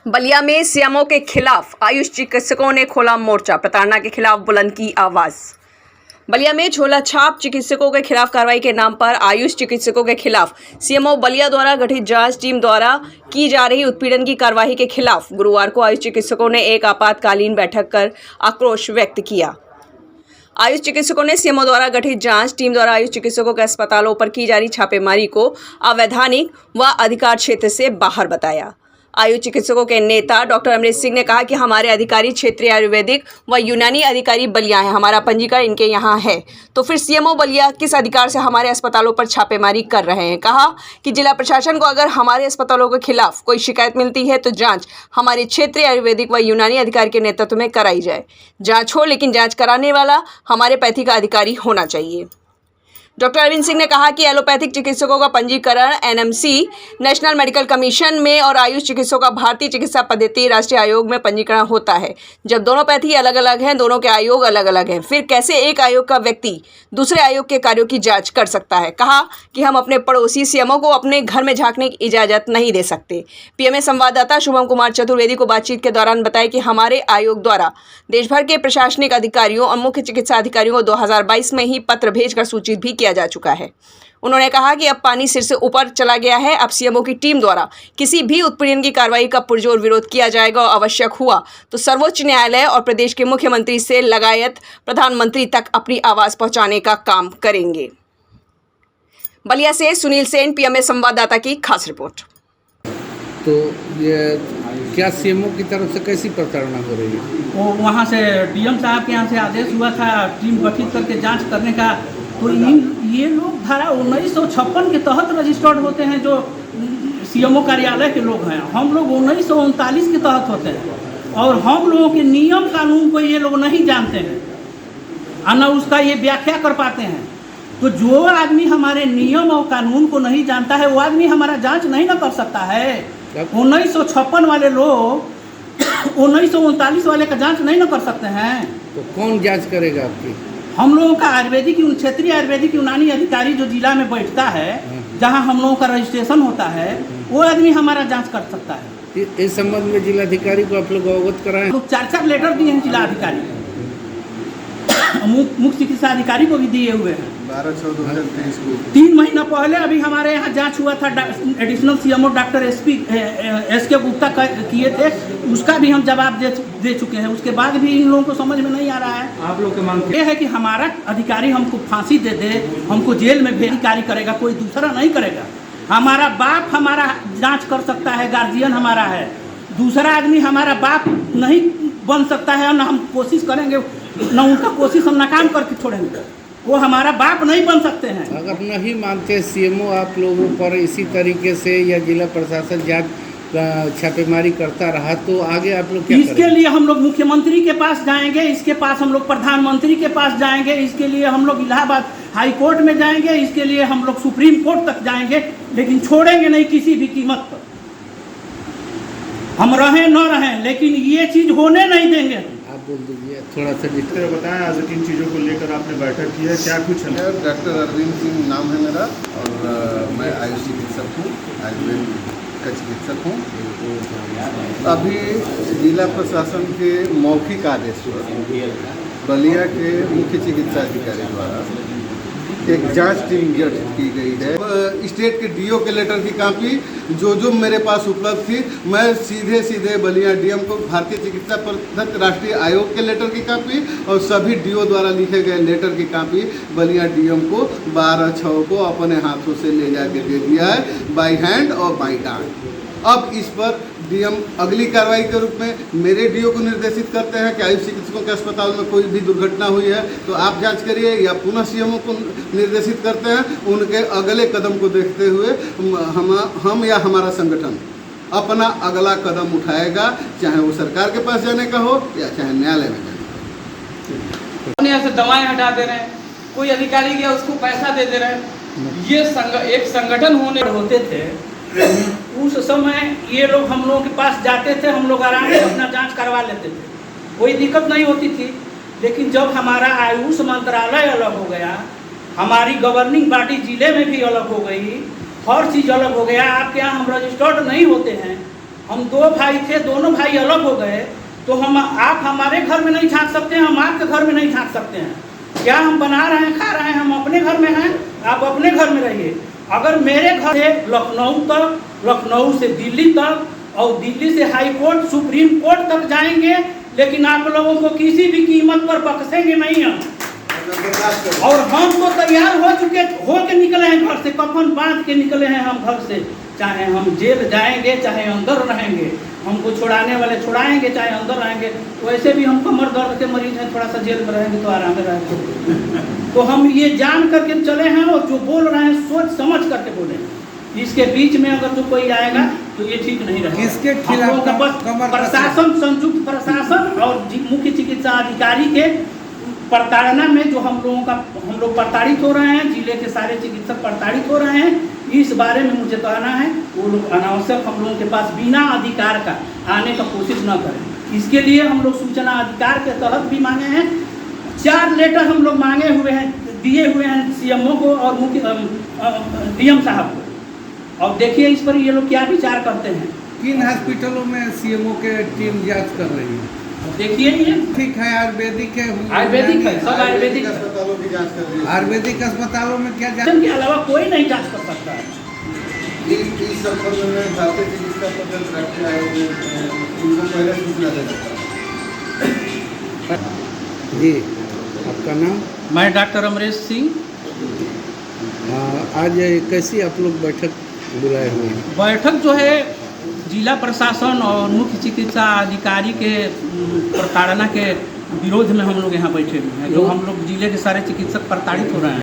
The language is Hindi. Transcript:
बलिया में सीएमओ के खिलाफ आयुष चिकित्सकों ने खोला मोर्चा, प्रताड़ना के खिलाफ बुलंद की आवाज। बलिया में झोला छाप चिकित्सकों के खिलाफ कार्रवाई के नाम पर आयुष चिकित्सकों के खिलाफ सीएमओ बलिया द्वारा गठित जांच टीम द्वारा की जा रही उत्पीड़न की कार्रवाई के खिलाफ गुरुवार को आयुष चिकित्सकों ने एक आपातकालीन बैठक कर आक्रोश व्यक्त किया। आयुष चिकित्सकों ने सीएमओ द्वारा गठित जांच टीम द्वारा आयुष चिकित्सकों के अस्पतालों पर की जा रही छापेमारी को अवैधानिक व अधिकार क्षेत्र से बाहर बताया। आयुष चिकित्सकों के नेता डॉक्टर अमृत सिंह ने कहा कि हमारे अधिकारी क्षेत्रीय आयुर्वेदिक व यूनानी अधिकारी बलिया है, हमारा पंजीकरण इनके यहाँ है, तो फिर सीएमओ बलिया किस अधिकार से हमारे अस्पतालों पर छापेमारी कर रहे हैं। कहा कि जिला प्रशासन को अगर हमारे अस्पतालों के खिलाफ कोई शिकायत मिलती है तो जांच हमारे क्षेत्रीय आयुर्वेदिक व यूनानी अधिकारी के नेतृत्व में कराई जाए। जांच हो, लेकिन जांच कराने वाला हमारे पैथी का अधिकारी होना चाहिए। डॉक्टर अरविंद सिंह ने कहा कि एलोपैथिक चिकित्सकों का पंजीकरण एनएमसी नेशनल मेडिकल कमीशन में और आयुष चिकित्सकों का भारतीय चिकित्सा पद्धति राष्ट्रीय आयोग में पंजीकरण होता है। जब दोनों पैथी अलग अलग हैं, दोनों के आयोग अलग अलग हैं, फिर कैसे एक आयोग का व्यक्ति दूसरे आयोग के कार्यों की जांच कर सकता है। कहा कि हम अपने पड़ोसी सीएमओ को अपने घर में झांकने की इजाजत नहीं दे सकते। पीएमए संवाददाता शुभम कुमार चतुर्वेदी को बातचीत के दौरान बताया कि हमारे आयोग द्वारा देश भर के प्रशासनिक अधिकारियों और मुख्य चिकित्सा अधिकारियों को 2022 में ही पत्र भेजकर सूचित भी किया जा चुका है। उन्होंने कहा कि अब पानी सिर से ऊपर चला गया है। अब सीएमओ की टीम द्वारा किसी भी उत्पीड़न की कार्रवाई का पुरजोर विरोध किया जाएगा और आवश्यक हुआ तो सर्वोच्च न्यायालय और प्रदेश के मुख्यमंत्री से लगायत प्रधानमंत्री तक अपनी आवाज पहुंचाने का काम करेंगे। बलिया से सुनील सेन, पीएमए संवाददाता की खास रिपोर्ट। तो ये क्या सीएमओ की तरफ से कैसी प्रताड़ना हो रही है? वो वहाँ से डीएम साहब के यहाँ से आदेश हुआ था टीम गठित करके जांच करने का, तो ये लोग धारा 1956 के तहत रजिस्टर्ड होते हैं जो सीएमओ कार्यालय के लोग हैं। हम लोग 1939 के तहत होते हैं और हम लोगों के नियम कानून को ये लोग नहीं जानते हैं और न उसका ये व्याख्या कर पाते हैं। तो जो आदमी हमारे नियम और कानून को नहीं जानता है वो आदमी हमारा जांच नहीं ना कर सकता है। 1956 वाले लोग 1939 वाले का जांच नहीं ना कर सकते हैं। तो कौन जांच करेगा आपकी? हम लोगों का आयुर्वेदिक क्षेत्रीय आयुर्वेदिक यूनानी अधिकारी जो जिला में बैठता है, जहां हम लोगों का रजिस्ट्रेशन होता है, वो आदमी हमारा जांच कर सकता है। इस संबंध में जिलाधिकारी को आप लोग अवगत कराएं? लोग 4 लेटर दिए हैं जिलाधिकारी, मुख्य चिकित्सा अधिकारी को भी दिए हुए हैं। 12/14/2023 को 3 महीना पहले अभी हमारे यहाँ जांच हुआ था। Additional CMO doctor SK Gupta किए थे, उसका भी हम जवाब दे चुके हैं। उसके बाद भी इन लोगों को समझ में नहीं आ रहा है। आप लोग के मांग ये है कि हमारा अधिकारी हमको फांसी दे दे, हमको जेल में भेज कार्य करेगा, कोई दूसरा नहीं करेगा। हमारा बाप हमारा जांच कर सकता है, गार्जियन हमारा है, दूसरा आदमी हमारा बाप नहीं बन सकता है। न हम कोशिश करेंगे, न उनका कोशिश हम नाकाम करके छोड़ेंगे। वो हमारा बाप नहीं बन सकते हैं। अगर नहीं मानते सीएमओ आप लोगों पर इसी तरीके से या जिला प्रशासन जांच छापेमारी करता रहा तो आगे आप लोग क्या इसके करेंगे? लिए हम लोग मुख्यमंत्री के पास जाएंगे, इसके पास हम लोग प्रधानमंत्री के पास जाएंगे, इसके लिए हम लोग इलाहाबाद हाई कोर्ट में जाएंगे, इसके लिए हम लोग सुप्रीम कोर्ट तक जाएंगे, लेकिन छोड़ेंगे नहीं किसी भी कीमत पर। हम रहें न रहें, लेकिन ये चीज होने नहीं देंगे। आप बोल दीजिए थोड़ा सा डिटेल बताएं, आज किन चीज़ों को लेकर आपने बैठक की है, क्या कुछ है? डॉक्टर अरविंद सिंह नाम है मेरा और मैं आयुष चिकित्सक हूँ, आयुर्वेद का चिकित्सक हूँ। अभी जिला प्रशासन के मौखिक आदेश पर बलिया के मुख्य चिकित्सा अधिकारी द्वारा एक जांच टीम गठित की गई है। स्टेट के डीओ के लेटर की कॉपी जो मेरे पास उपलब्ध थी, मैं सीधे बलिया डीएम को भारतीय चिकित्सा पद्धति राष्ट्रीय आयोग के लेटर की कॉपी और सभी डीओ द्वारा लिखे गए लेटर की कॉपी बलिया डीएम को 12/6 को अपने हाथों से ले जाके दे दिया है, बाई हैंड और बाई डांट। अब इस पर डीएम अगली कार्रवाई के रूप में मेरे डीओ को निर्देशित करते हैं कि आयुष चिकित्सकों के अस्पताल में कोई भी दुर्घटना हुई है तो आप जांच करिए, या पुनः सीएमओ को निर्देशित करते हैं। उनके अगले कदम को देखते हुए हम या हमारा संगठन अपना अगला कदम उठाएगा, चाहे वो सरकार के पास जाने का हो या चाहे न्यायालय में जाने का। यहाँ से दवाएं हटा दे रहे हैं, कोई अधिकारी गया उसको पैसा दे दे रहे हैं। ये एक संगठन होते थे उस समय ये लोग हम लोगों के पास जाते थे, हम लोग आराम से अपना जांच करवा लेते थे, कोई दिक्कत नहीं होती थी। लेकिन जब हमारा आयुष मंत्रालय अलग हो गया, हमारी गवर्निंग बॉडी जिले में भी अलग हो गई, हर चीज़ अलग हो गया। आपके यहाँ हम रजिस्टर्ड नहीं होते हैं, हम 2 भाई थे, दोनों भाई अलग हो गए, तो आप हमारे घर में नहीं झांक सकते हैं, हम आपके घर में नहीं झांक सकते हैं। क्या हम बना रहे हैं, खा रहे हैं, हम अपने घर में हैं, आप अपने घर में रहिए। अगर मेरे घर से लखनऊ तक, लखनऊ से दिल्ली तक और दिल्ली से हाई कोर्ट, सुप्रीम कोर्ट तक जाएंगे, लेकिन आप लोगों को किसी भी कीमत पर बख्शेंगे नहीं हम। और हम तो तैयार हो के निकले हैं घर से, कफन बांध के निकले हैं हम घर से। चाहे हम जेल जाएंगे, चाहे अंदर रहेंगे, हमको छुड़ाने वाले छुड़ाएंगे, चाहे अंदर रहेंगे। वैसे भी हम कमर दर्द के मरीज हैं, थोड़ा सा जेल में रहेंगे तो आराम में रहेंगे। तो हम ये जान करके चले हैं, और जो बोल रहे हैं सोच समझ करके बोले। इसके बीच में अगर तो कोई आएगा तो ये ठीक नहीं रहेगा। किसके हम खिलाफ लोगों का बस प्रशासन, संयुक्त प्रशासन और मुख्य चिकित्सा अधिकारी के प्रताड़ना में जो हम लोग प्रताड़ित हो रहे हैं, जिले के सारे चिकित्सक प्रताड़ित हो रहे हैं। इस बारे में मुझे कहना है, वो लोग अनावश्यक हम लोगों के पास बिना अधिकार का आने का कोशिश न करें। इसके लिए हम लोग सूचना अधिकार के तहत भी मांगे हैं। 4 लेटर हम लोग मांगे हुए हैं, दिए हुए हैं CMO को और मुख्य DM साहब को। और देखिए इस पर ये लोग क्या विचार करते हैं। किन हॉस्पिटलों में CMO के टीम जांच कर रही है? देखिए ये ठीक है, आयुर्वेदिक है, आयुर्वेदिक है, सब आयुर्वेदिक है। अस्पतालों की जांच कर रही है। आयुर्वेदिक अस्पतालों में क्या जांच? के अलावा कोई नहीं जांच कर सकता है। इस संबंध में भारतीय चिकित्सा पद्धति राष्ट्रीय आयोग उनको पहले सूचना दे सकता है। जी, आपका नाम? मैं डॉक्टर अमरेश सिंह। आज कैसी आप लोग बैठक बुलाए हुए हैं? बैठक जो है जिला प्रशासन और मुख्य चिकित्सा अधिकारी के प्रताड़ना के विरोध में हम लोग यहाँ बैठे हुए हैं। जो हम लोग जिले के सारे चिकित्सक प्रताड़ित हो रहे हैं।